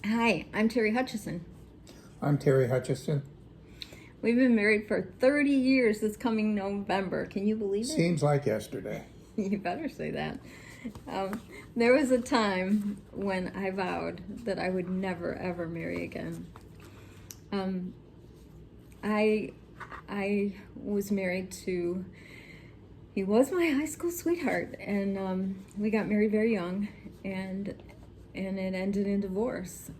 Hi, I'm Terry Hutchison. I'm Terry Hutchison. We've been married for 30 years this coming November. Can you believe it? Seems like yesterday. You better say that. There was a time when I vowed that I would never ever marry again. I was married to, he was my high school sweetheart, and we got married very young, and it ended in divorce.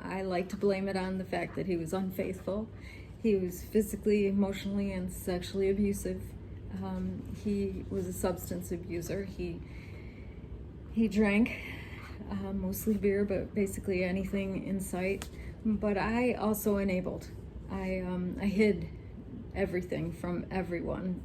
I like to blame it on the fact that he was unfaithful. He was physically, emotionally, and sexually abusive. He was a substance abuser. He drank, mostly beer, but basically anything in sight. But I also enabled. I hid everything from everyone.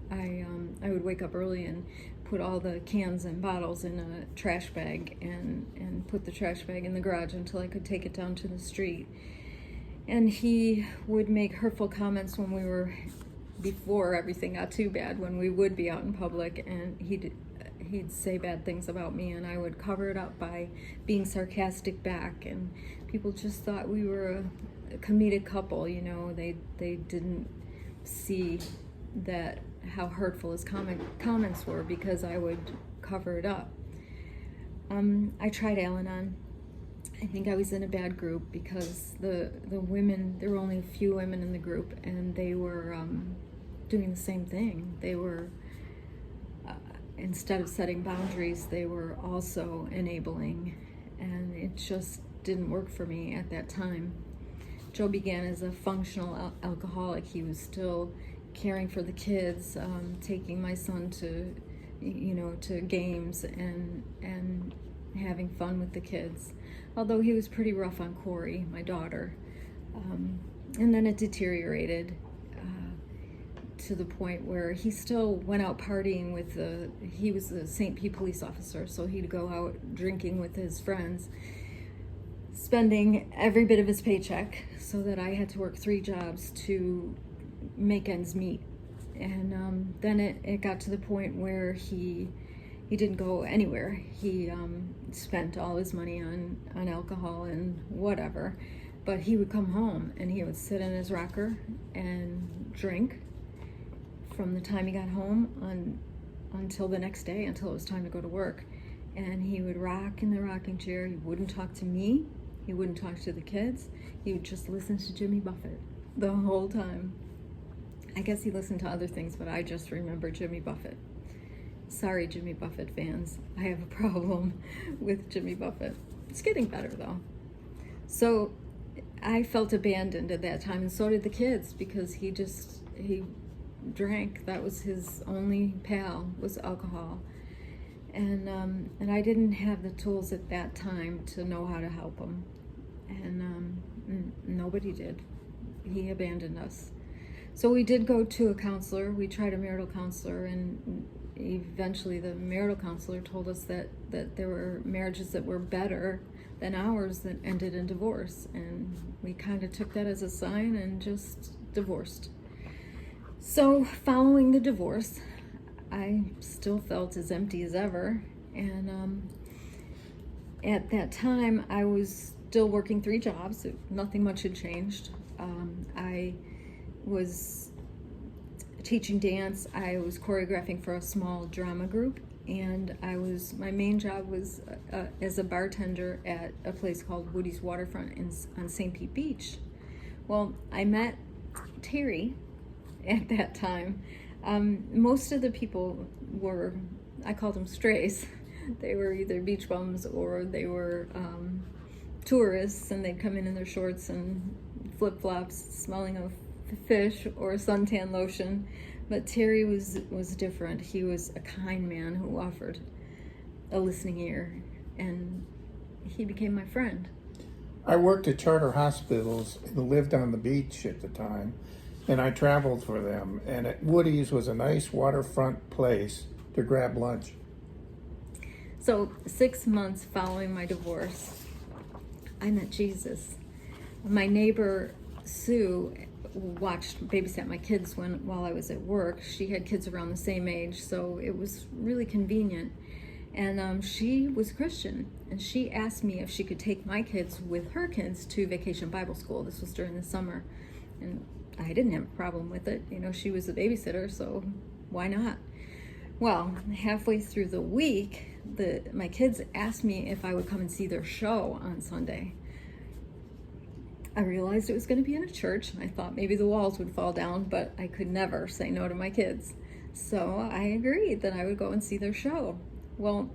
I would wake up early and put all the cans and bottles in a trash bag and put the trash bag in the garage until I could take it down to the street. And he would make hurtful comments when we were, before everything got too bad, when we would be out in public, and he'd say bad things about me, and I would cover it up by being sarcastic back, and people just thought we were a comedic couple, you know. They didn't see that how hurtful his comments were because I would cover it up. I tried Al-Anon. I think I was in a bad group because the women, there were only a few women in the group, and they were doing the same thing. They were, instead of setting boundaries, they were also enabling, and it just didn't work for me at that time. Joe began as a functional alcoholic. He was still caring for the kids, taking my son to games and having fun with the kids. Although he was pretty rough on Corey, my daughter. And then it deteriorated to the point where he still went out partying with he was a St. Pete police officer, so he'd go out drinking with his friends, spending every bit of his paycheck so that I had to work 3 jobs to make ends meet. And then it got to the point where he didn't go anywhere. He spent all his money on alcohol and whatever, but he would come home and he would sit in his rocker and drink from the time he got home until the next day, until it was time to go to work. And he would rock in the rocking chair. He wouldn't talk to me. He wouldn't talk to the kids. He would just listen to Jimmy Buffett the whole time. I guess he listened to other things, but I just remember Jimmy Buffett. Sorry, Jimmy Buffett fans. I have a problem with Jimmy Buffett. It's getting better, though. So I felt abandoned at that time, and so did the kids, because he drank. That was his only pal, was alcohol. And I didn't have the tools at that time to know how to help him. And nobody did. He abandoned us. So we did go to a counselor. We tried a marital counselor, and eventually the marital counselor told us that there were marriages that were better than ours that ended in divorce. And we kind of took that as a sign and just divorced. So following the divorce, I still felt as empty as ever. And at that time, I was still working 3 jobs. Nothing much had changed. I was teaching dance. I was choreographing for a small drama group, and my main job was as a bartender at a place called Woody's Waterfront on St. Pete Beach. Well, I met Terry at that time. Most of the people were, I called them strays. They were either beach bums or they were tourists, and they'd come in their shorts and flip-flops, smelling of fish or suntan lotion. But Terry was different. He was a kind man who offered a listening ear, and he became my friend. I worked at charter hospitals and lived on the beach at the time, and I traveled for them. And at Woody's was a nice waterfront place to grab lunch. So 6 months following my divorce, I met Jesus. My neighbor, Sue, babysat my kids while I was at work. She had kids around the same age, so it was really convenient. And she was Christian, and she asked me if she could take my kids with her kids to Vacation Bible School. This was during the summer, and I didn't have a problem with it. She was a babysitter, so why not? Well, halfway through the week, my kids asked me if I would come and see their show on Sunday. I realized it was going to be in a church, and I thought maybe the walls would fall down, but I could never say no to my kids. So I agreed that I would go and see their show. Well,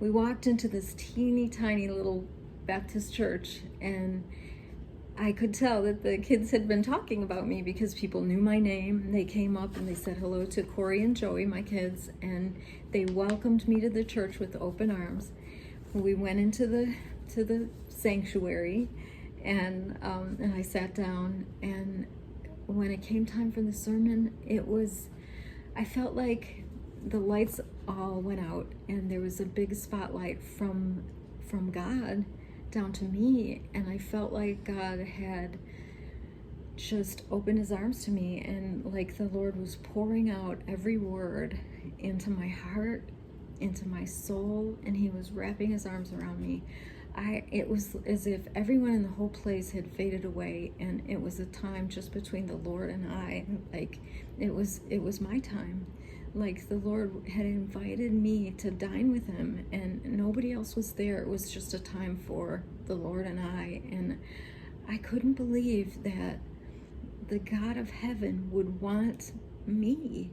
we walked into this teeny tiny little Baptist church, and I could tell that the kids had been talking about me because people knew my name. They came up and they said hello to Corey and Joey, my kids, and they welcomed me to the church with open arms. We went into the sanctuary, and I sat down, and when it came time for the sermon, I felt like the lights all went out, and there was a big spotlight from God down to me, and I felt like God had just opened his arms to me, and like the Lord was pouring out every word into my heart, into my soul, and he was wrapping his arms around me. It was as if everyone in the whole place had faded away, and it was a time just between the Lord and I. Like it was my time. Like the Lord had invited me to dine with him, and nobody else was there. It was just a time for the Lord and I. And I couldn't believe that the God of heaven would want me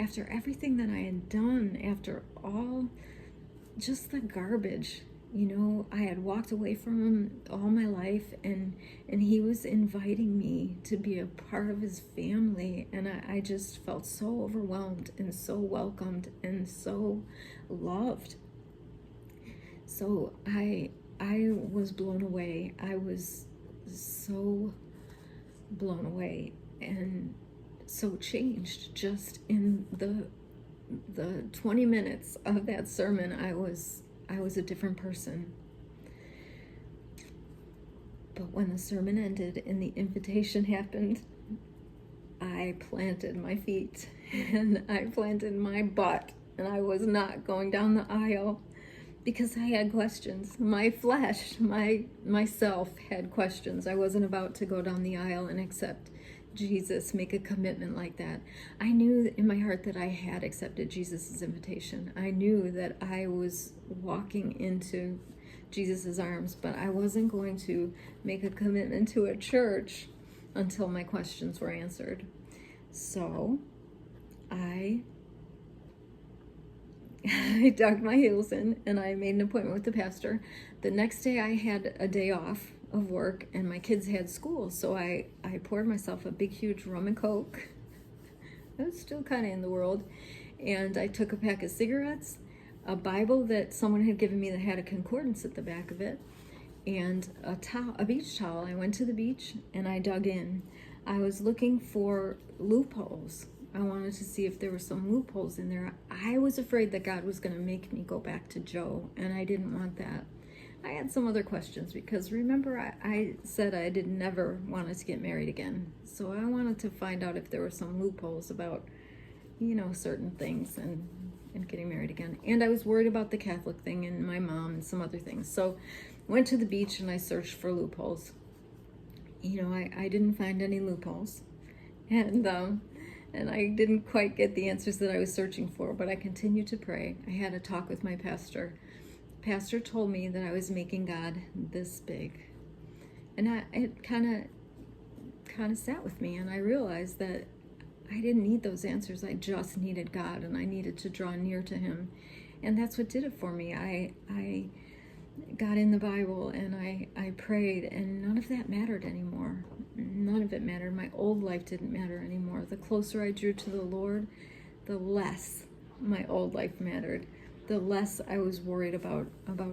after everything that I had done, after all just the garbage. I had walked away from him all my life, and he was inviting me to be a part of his family, and I just felt so overwhelmed and so welcomed and so loved. So I was blown away. I was so blown away and so changed just in the 20 minutes of that sermon. I was a different person. But when the sermon ended and the invitation happened, I planted my feet and I planted my butt, and I was not going down the aisle because I had questions. My flesh, myself had questions. I wasn't about to go down the aisle and accept Jesus, make a commitment like that. I knew in my heart that I had accepted Jesus' invitation. I knew that I was walking into Jesus' arms, but I wasn't going to make a commitment to a church until my questions were answered. So I dug my heels in, and I made an appointment with the pastor. The next day I had a day off of work, and my kids had school, so I poured myself a big huge rum and coke. I was still kind of in the world, and I took a pack of cigarettes, a Bible that someone had given me that had a concordance at the back of it, and a beach towel. I went to the beach and I dug in. I was looking for loopholes. I wanted to see if there were some loopholes in there. I was afraid that God was going to make me go back to Joe, and I didn't want that. I had some other questions because remember I said I never wanted to get married again. So I wanted to find out if there were some loopholes about, certain things and getting married again. And I was worried about the Catholic thing and my mom and some other things. So I went to the beach and I searched for loopholes. I didn't find any loopholes. And I didn't quite get the answers that I was searching for, but I continued to pray. I had a talk with my pastor. Pastor told me that I was making God this big, and it kind of sat with me, and I realized that I didn't need those answers. I just needed God, and I needed to draw near to him, and that's what did it for me. I got in the Bible, and I prayed, and none of that mattered anymore. None of it mattered. My old life didn't matter anymore. The closer I drew to the Lord, the less my old life mattered. The less I was worried about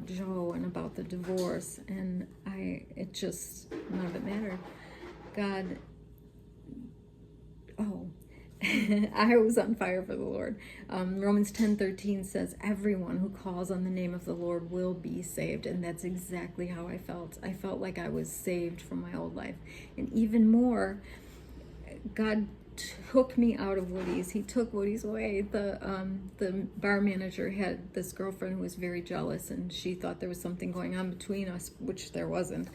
Joe and about the divorce, and none of it mattered. God, I was on fire for the Lord. Romans 10:13 says, everyone who calls on the name of the Lord will be saved, and that's exactly how I felt. I felt like I was saved from my old life, and even more, God took me out of Woody's. He took Woody's away. The bar manager had this girlfriend who was very jealous, and she thought there was something going on between us, which there wasn't.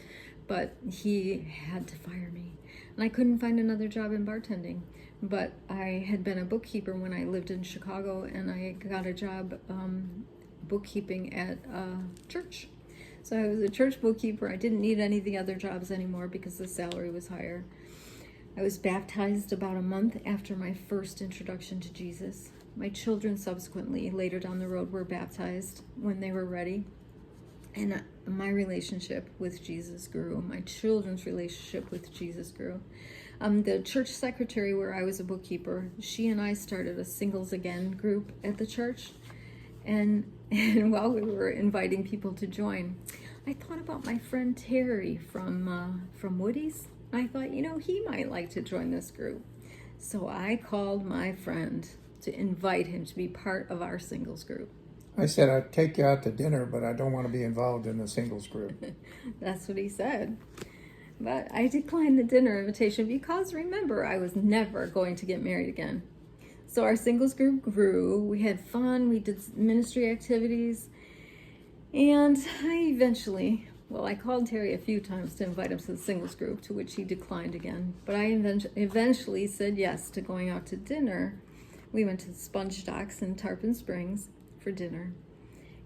But he had to fire me, and I couldn't find another job in bartending. But I had been a bookkeeper when I lived in Chicago, and I got a job bookkeeping at a church. So I was a church bookkeeper. I didn't need any of the other jobs anymore because the salary was higher. I was baptized about a month after my first introduction to Jesus. My children subsequently, later down the road, were baptized when they were ready. And my relationship with Jesus grew. My children's relationship with Jesus grew. The church secretary where I was a bookkeeper, she and I started a Singles Again group at the church. And while we were inviting people to join, I thought about my friend Terry from Woody's. I thought, he might like to join this group. So I called my friend to invite him to be part of our singles group. I said, I'd take you out to dinner, but I don't want to be involved in the singles group. That's what he said. But I declined the dinner invitation because, remember, I was never going to get married again. So our singles group grew. We had fun. We did ministry activities. And I called Terry a few times to invite him to the singles group, to which he declined again. But I eventually said yes to going out to dinner. We went to the Sponge Docks in Tarpon Springs for dinner.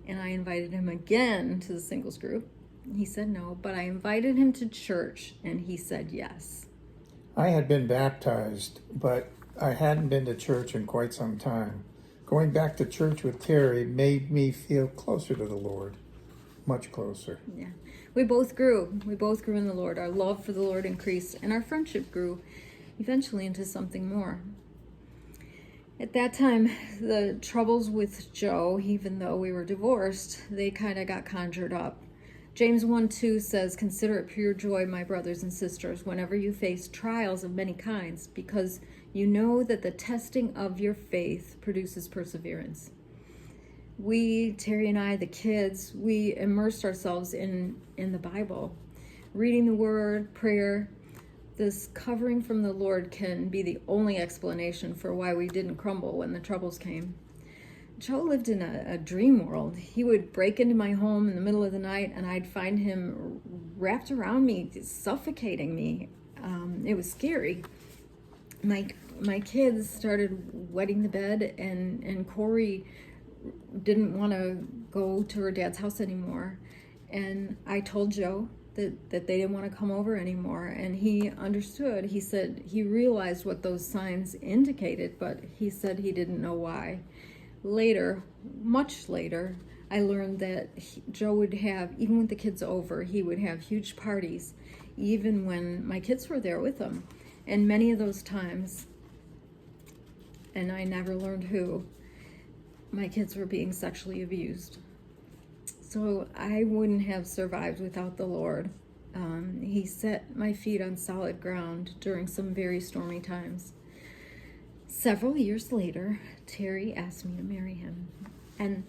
And I invited him again to the singles group. He said no, but I invited him to church, and he said yes. I had been baptized, but I hadn't been to church in quite some time. Going back to church with Terry made me feel closer to the Lord, much closer. Yeah, we both grew. We both grew in the Lord. Our love for the Lord increased, and our friendship grew eventually into something more. At that time, the troubles with Joe, even though we were divorced, they kind of got conjured up. James 1:2 says, "Consider it pure joy, my brothers and sisters, whenever you face trials of many kinds, because you know that the testing of your faith produces perseverance." We, Terry and I, the kids, we immersed ourselves in the Bible, reading the Word, prayer. This covering from the Lord can be the only explanation for why we didn't crumble when the troubles came. Joe lived in a dream world. He would break into my home in the middle of the night, and I'd find him wrapped around me, suffocating me. It was scary. My kids started wetting the bed, and Corey didn't want to go to her dad's house anymore. And I told Joe that they didn't want to come over anymore, and he understood. He said he realized what those signs indicated, but he said he didn't know why. Later, much later, I learned that Joe would have, even with the kids over, he would have huge parties, even when my kids were there with him. And many of those times, and I never learned who, my kids were being sexually abused. So I wouldn't have survived without the Lord. He set my feet on solid ground during some very stormy times. Several years later, Terry asked me to marry him. And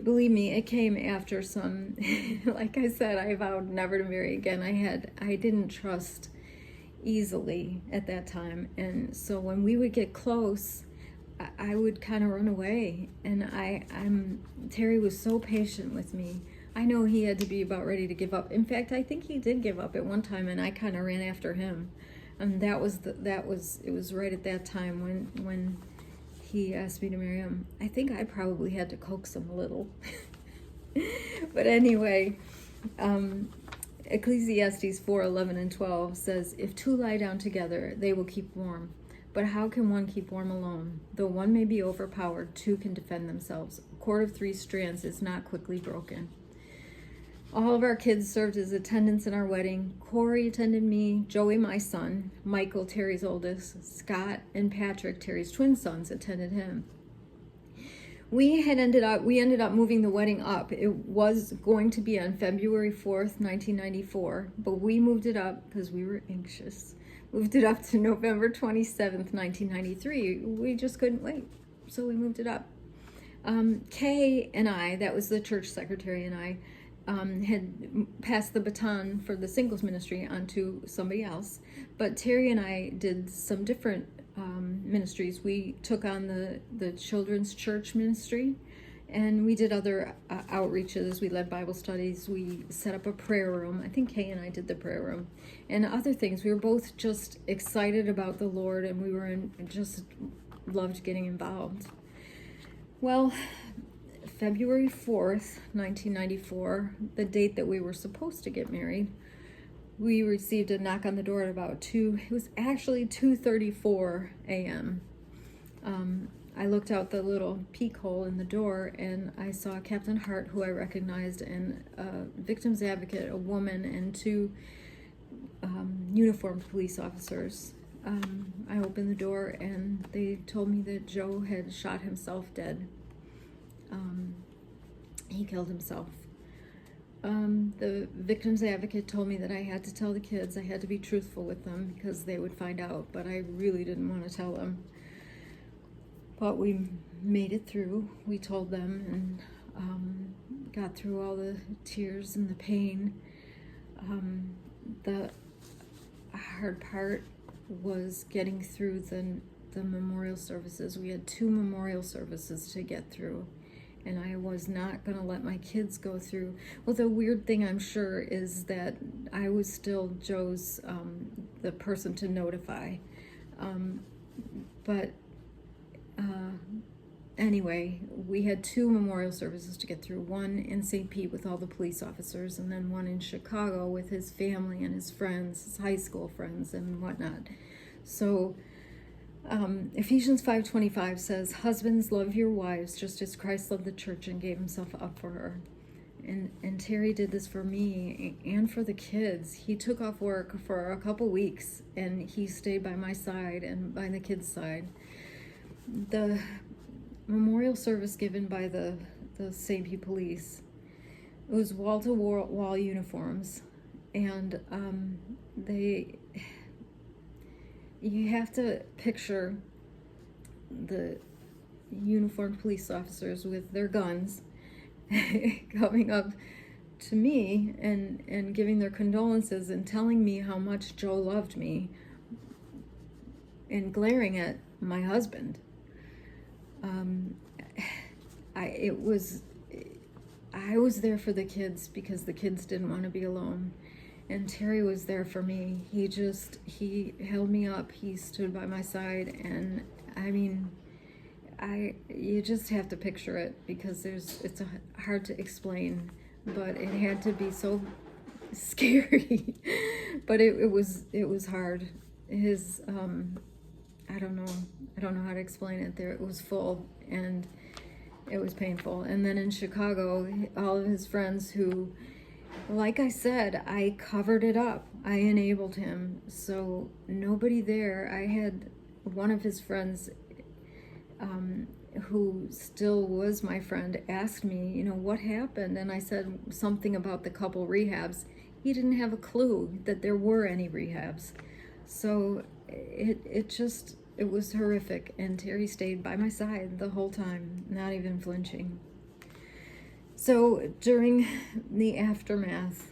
believe me, it came after some, like I said, I vowed never to marry again. I didn't trust easily at that time. And so when we would get close, I would kind of run away. And Terry was so patient with me. I know he had to be about ready to give up. In fact, I think he did give up at one time, and I kind of ran after him. And it was right at that time when he asked me to marry him. I think I probably had to coax him a little. But anyway, Ecclesiastes 4:11 and 12 says, "If two lie down together, they will keep warm. But how can one keep warm alone? Though one may be overpowered, two can defend themselves. A cord of 3 strands is not quickly broken." All of our kids served as attendants in our wedding. Corey attended me, Joey, my son, Michael, Terry's oldest, Scott, and Patrick, Terry's twin sons, attended him. We ended up moving the wedding up. It was going to be on February 4th, 1994, but we moved it up because we were anxious. Moved it up to November 27th, 1993. We just couldn't wait, so we moved it up. Kay and I, that was the church secretary, and I had passed the baton for the singles ministry onto somebody else. But Terry and I did some different ministries. We took on the children's church ministry, and we did other outreaches. We led Bible studies. We set up a prayer room. I think Kay and I did the prayer room, and other things. We were both just excited about the Lord, and we were just loved getting involved. Well, February 4th, 1994, the date that we were supposed to get married, we received a knock on the door at about 2:34 a.m. I looked out the little peek hole in the door, and I saw Captain Hart, who I recognized, and a victim's advocate, a woman, and two uniformed police officers. I opened the door, and they told me that Joe had shot himself dead. He killed himself. The victim's advocate told me that I had to tell the kids, I had to be truthful with them because they would find out, but I really didn't want to tell them. But we made it through. We told them, and got through all the tears and the pain. The hard part was getting through the memorial services. We had 2 memorial services to get through, and I was not going to let my kids go through. Well, the weird thing, I'm sure, is that I was still Joe's, the person to notify. But anyway, we had 2 memorial services to get through, one in St. Pete with all the police officers, and then one in Chicago with his family and his friends, his high school friends and whatnot. So Ephesians 5:25 says, "Husbands, love your wives just as Christ loved the church and gave himself up for her." And Terry did this for me and for the kids. He took off work for a couple weeks, and he stayed by my side and by the kids' side. The memorial service given by the St. Pete police, it was wall-to-wall uniforms, and you have to picture the uniformed police officers with their guns coming up to me and giving their condolences and telling me how much Joe loved me and glaring at my husband. I was there for the kids because the kids didn't want to be alone. And Terry was there for me. He held me up. He stood by my side. And I mean, you just have to picture it because it's hard to explain, but it had to be so scary. But it was hard. His, I don't know how to explain it there. It was full and it was painful. And then in Chicago, all of his friends who, like I said, I covered it up. I enabled him. So nobody there. I had one of his friends who still was my friend asked me, what happened? And I said something about the couple rehabs. He didn't have a clue that there were any rehabs. So it was horrific. And Terry stayed by my side the whole time, not even flinching. So during the aftermath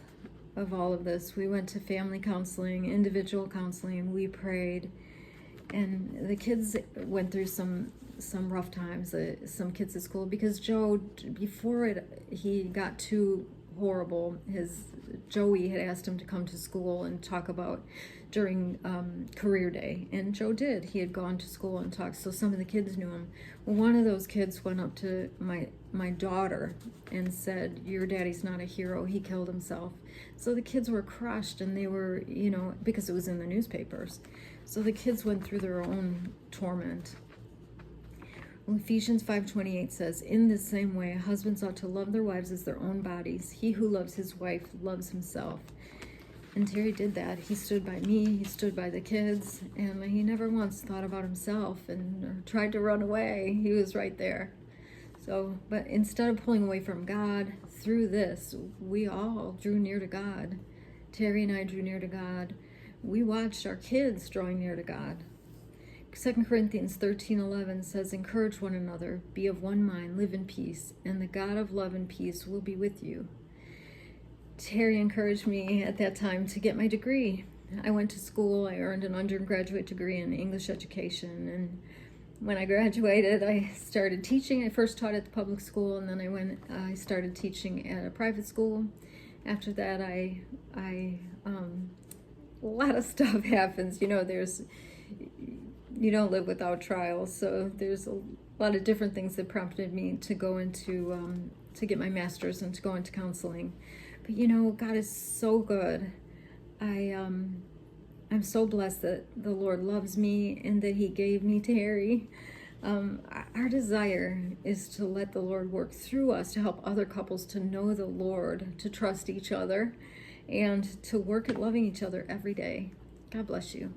of all of this, we went to family counseling, individual counseling, we prayed, and the kids went through some rough times, some kids at school, because Joe, before he got too horrible, Joey had asked him to come to school and talk about during career day, and Joe did. He had gone to school and talked, so some of the kids knew him. Well, one of those kids went up to my daughter and said, "Your daddy's not a hero, he killed himself." So the kids were crushed, and they were, because it was in the newspapers. So the kids went through their own torment. Well, Ephesians 5:28 says, "In the same way, husbands ought to love their wives as their own bodies. He who loves his wife loves himself." And Terry did that. He stood by me, he stood by the kids, and he never once thought about himself or tried to run away. He was right there. So, but instead of pulling away from God, through this, we all drew near to God. Terry and I drew near to God. We watched our kids drawing near to God. 2 Corinthians 13:11 says, "Encourage one another, be of one mind, live in peace, and the God of love and peace will be with you." Terry encouraged me at that time to get my degree. I went to school. I earned an undergraduate degree in English education, and when I graduated, I started teaching. I first taught at the public school, and then I started teaching at a private school. After that, a lot of stuff happens. You don't live without trials, so there's a lot of different things that prompted me to go into to get my master's and to go into counseling. But God is so good. I'm so blessed that the Lord loves me and that He gave me Terry. Our desire is to let the Lord work through us to help other couples to know the Lord, to trust each other, and to work at loving each other every day. God bless you.